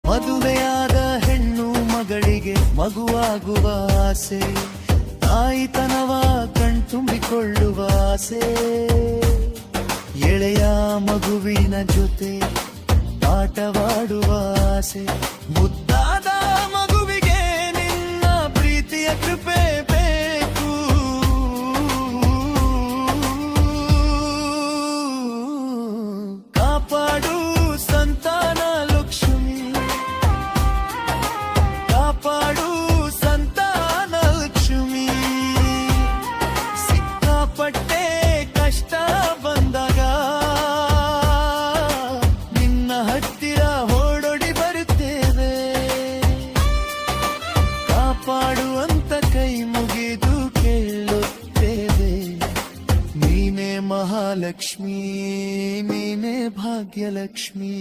ಮದುವೆಯಾದ ಹೆಣ್ಣು ಮಗಳಿಗೆ ಮಗುವಾಗುವ ಆಸೆ, ತಾಯಿತನವ ಕಣ್ತುಂಬಿಕೊಳ್ಳುವ ಆಸೆ, ಎಳೆಯ ಮಗುವಿನ ಜೊತೆ ಆಟವಾಡುವ ಆಸೆ, ಮುದ್ದಾದ ಮಗುವಿಗೆ ನಿನ್ನ ಪ್ರೀತಿಯ ಕೃಪೆ ಬೇಕು, ಕಾಪಾಡು ಸಂತಾನ ಲಕ್ಷ್ಮಿ, ಕಾಪಾಡು ಸಂತಾನ ಲಕ್ಷ್ಮಿ. ಸಿಕ್ಕಾಪಟ್ಟೆ ಕಷ್ಟ ಬಂದಾಗ ನಿನ್ನ ಹತ್ತಿರ ಓಡೋಡಿ ಬರುತ್ತೇವೆ, ಕಾಪಾಡುವಂತ ಕೈ ಮುಗಿದು ಕೇಳುತ್ತೇವೆ. ನೀನೇ ಮಹಾಲಕ್ಷ್ಮಿ, ನೀನೇ ಭಾಗ್ಯಲಕ್ಷ್ಮಿ.